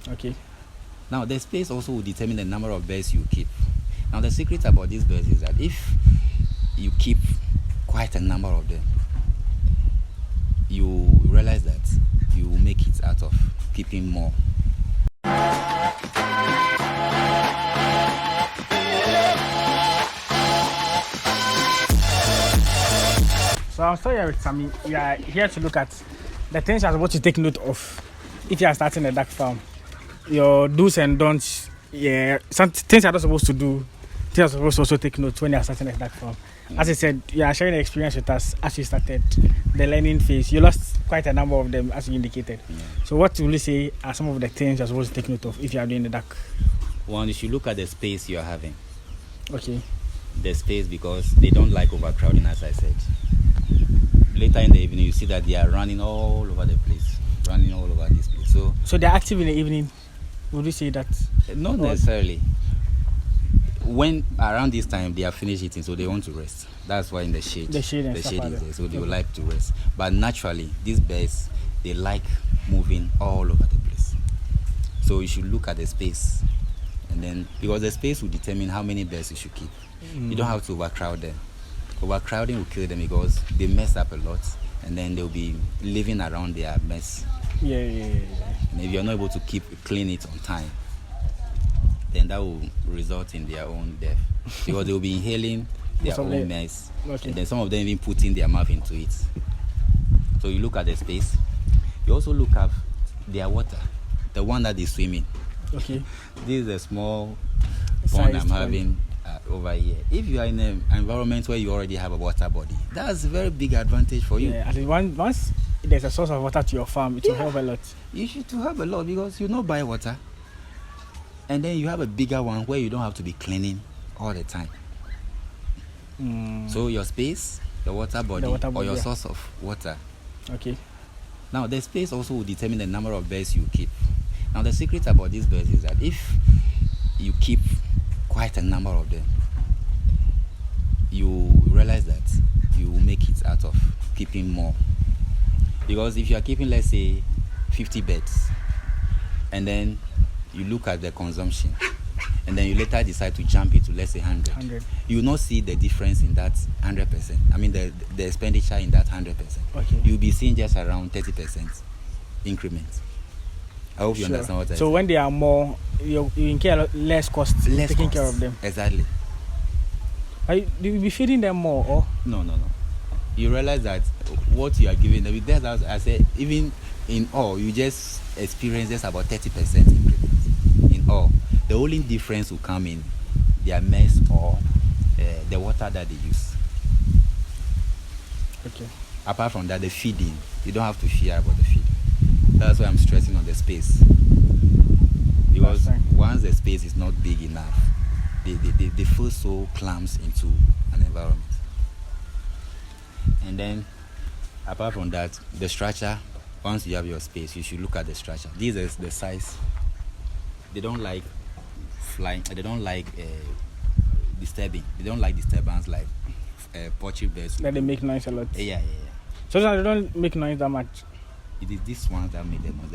Okay. Now, the space also will determine the number of birds you keep. Now, the secret about these birds is that if you keep quite a number of them, you realize that you will make it out of keeping more. So I'm sorry with Sammy. We are here to look at the things you're supposed to take note of if you are starting a duck farm. Your do's and don'ts. Yeah, some things you're not supposed to do. Things you're supposed to also take note when you are starting a duck farm. As I said, you are sharing the experience with us as you started the learning phase. You lost quite a number of them as you indicated. So what will you say are some of the things you're supposed to take note of if you are doing the duck? One, you should look at the space you are having. Okay. The space, because they don't like overcrowding, as I said. Later in the evening, you see that they are running all over the place, running all over this place. So they're active in the evening. Would you say that? Not necessarily. When around this time they are finished eating, so they want to rest. That's why in the shade is there, so they will like to rest. But naturally, these birds, they like moving all over the place. So you should look at the space, and then because the space will determine how many birds you should keep. You don't have to overcrowd them. Overcrowding will kill them because they mess up a lot, and then they'll be living around their mess. Yeah. And if you're not able to clean it on time, then that will result in their own death because they will be inhaling their own mess. Okay. And then some of them even putting their mouth into it. So you look at the space. You also look at their water, the one that they swim in. Okay. This is a small pond I'm having over here. If you are in an environment where you already have a water body, that's a very big advantage for you. Yeah, at least once there's a source of water to your farm, it will help a lot. You should have a lot because you not buy water. And then you have a bigger one where you don't have to be cleaning all the time. So your space, the water body, or your source of water. Okay. Now the space also will determine the number of birds you keep. Now the secret about these birds is that if you keep quite a number of them, you realize that you will make it out of keeping more. Because if you are keeping, let's say, 50 birds, and then you look at the consumption, and then you later decide to jump it to, let's say, 100. You will not see the difference in that 100%. I mean, the expenditure in that 100%. Okay. You'll be seeing just around 30% increment. I hope you understand what I So said. when they are more, you incur less costs taking care of them. Exactly. Do you be feeding them more? Or? No. You realize that what you are giving them, that's as I said, even in all, you just experience just about 30% increment in all. The only difference will come in their mess or the water that they use. Okay. Apart from that, the feeding, you don't have to fear about the feeding. That's why I'm stressing on the space. Because once the space is not big enough, they feel so clumsed into an environment. And then, apart from that, the structure, once you have your space, you should look at the structure. This is the size. They don't like flying, they don't like disturbing. They don't like disturbance like poultry birds. That they make noise a lot. Yeah. So they don't make noise that much. It is these ones that make the noise,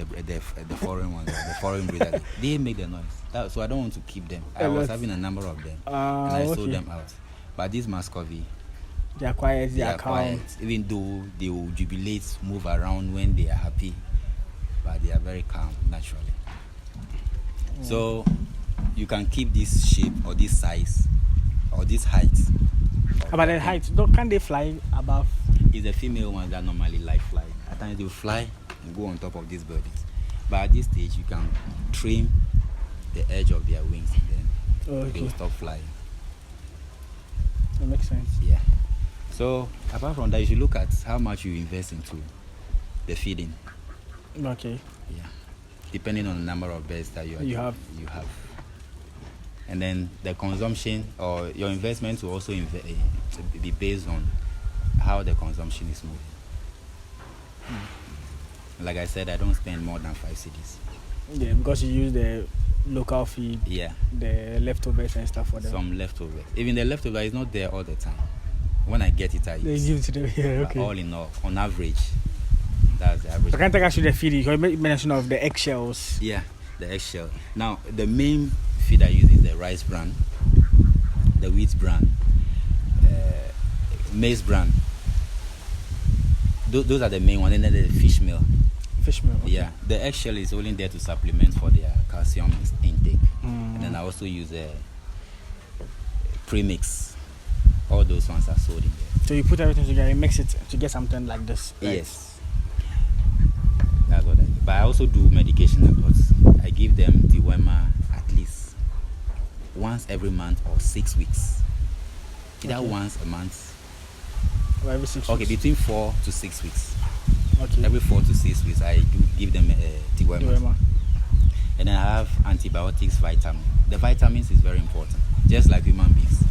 the foreign ones, the foreign breeders. They make the noise. So I don't want to keep them. I was having a number of them, and I sold them out. But these Muscovy, they are quiet, they are calm. Quiet, even though they will jubilate, move around when they are happy, but they are very calm naturally. So you can keep this shape or this size or this height. About the height, can they fly above? It's the female ones that normally like fly. At times they will fly and go on top of these birds. But at this stage, you can trim the edge of their wings and then they will stop flying. That makes sense. Yeah. So apart from that, you should look at how much you invest into the feeding. Okay. Yeah. Depending on the number of birds that you have. And then the consumption or your investment will also be based on how the consumption is moving. Like I said, I don't spend more than 5 cedis. Yeah, because you use the local feed. Yeah. The leftovers and stuff for them. Some leftovers. Even the leftover is not there all the time. When I get it, I they give it to them. Yeah, okay. All in all, on average, that's the average. So I can't take us to the feed. You made mention of the eggshells. Yeah. The eggshell. Now, the main feed I use is the rice bran, the wheat bran, maize bran. Those are the main ones. And then the fish meal. Fish meal. Okay. Yeah, the eggshell is only there to supplement for their calcium intake. And then I also use a premix. All those ones are sold in there. So you put everything together, you mix it to get something like this. Right? Yes. That's what I do. But I also do medication a lot. I give them dewormer at least once every month or 6 weeks. Either once a month. Or every 6 weeks. Okay, between 4 to 6 weeks. Okay. Every 4 to 6 weeks, I do give them a dewormer. And then I have antibiotics, vitamin. The vitamins is very important, just like human beings.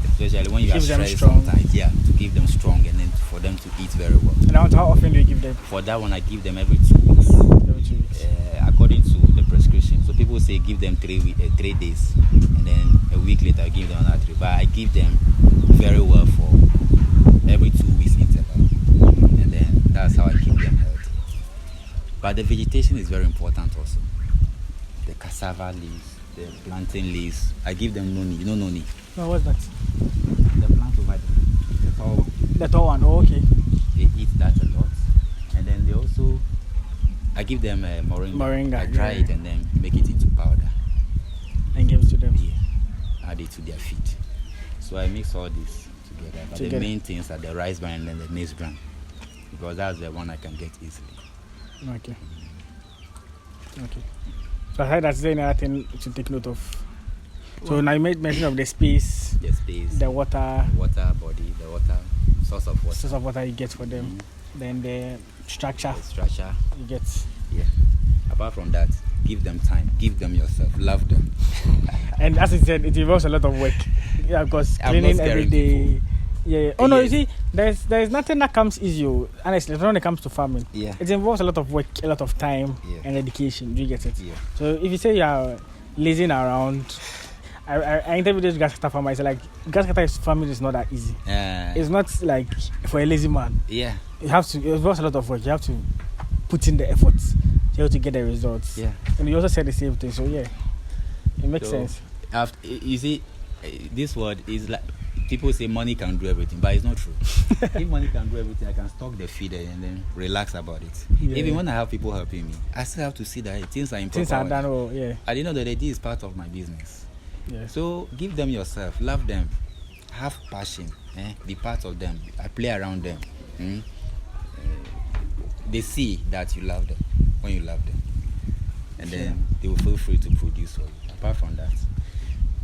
Especially when you are stressed sometimes, to keep them strong and then for them to eat very well. And how often do you give them? For that one, I give them every 2 weeks. Every 2 weeks. According to the prescription. So people say give them 3 days, and then a week later I give them another 3. But I give them very well for every 2 weeks interval, and then that's how I keep them healthy. But the vegetation is very important also. The cassava leaves, the plantain leaves. I give them noni. You know noni? No, what's that? The plant over there, the tall one. The tall one. Oh, okay. They eat that a lot, and then they also. I give them moringa. I dry it and then make it into powder. And give it to them. Yeah. Add it to their feed. So I mix all this together. But the main things are the rice bran and then the maize bran, because that's the one I can get easily. Okay. Okay. So I heard that's the another thing to take note of. So now you made mention of the space, the water body, the water source of water. Source of water you get for them. Then the structure. You get. Yeah. Apart from that, give them time, give them yourself, love them. And as I said, it involves a lot of work. Yeah, because cleaning every day. People. Yeah. Oh no, you see, there's nothing that comes easy. Honestly, when it comes to farming, it involves a lot of work, a lot of time, and dedication. Do you get it? Yeah. So if you say you are lazing around, I interviewed this grass cutter farmer. It's like grass cutter farming is not that easy. It's not like for a lazy man. Yeah. You have to. It involves a lot of work. You have to put in the effort to get the results. Yeah. And you also said the same thing. So yeah, it makes sense. You see, this word is like. People say money can do everything, but it's not true. If money can do everything, I can stock the feeder and then relax about it. Yeah. Even when I have people helping me, I still have to see that things are important. Things are done well, yeah. At the end of the day, this is part of my business. Yeah. So give them yourself, love them, have passion, be part of them. I play around them. They see that you love them when you love them, and then they will feel free to produce for you. Apart from that,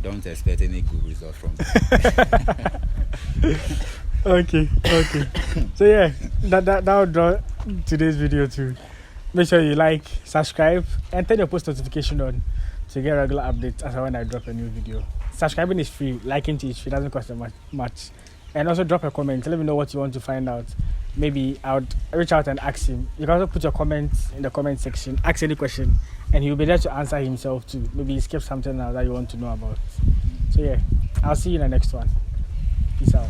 don't expect any good result from them. Okay. So yeah, that will draw today's video too. Make sure you like, subscribe, and turn your post notification on to get regular updates as when I drop a new video. Subscribing is free, liking is free, doesn't cost much. And also drop a comment, let me know what you want to find out. Maybe I would reach out and ask him. You can also put your comments in the comment section, ask any question, and he'll be there to answer himself too. Maybe he skipped something now that you want to know about. So yeah, I'll see you in the next one. Peace out.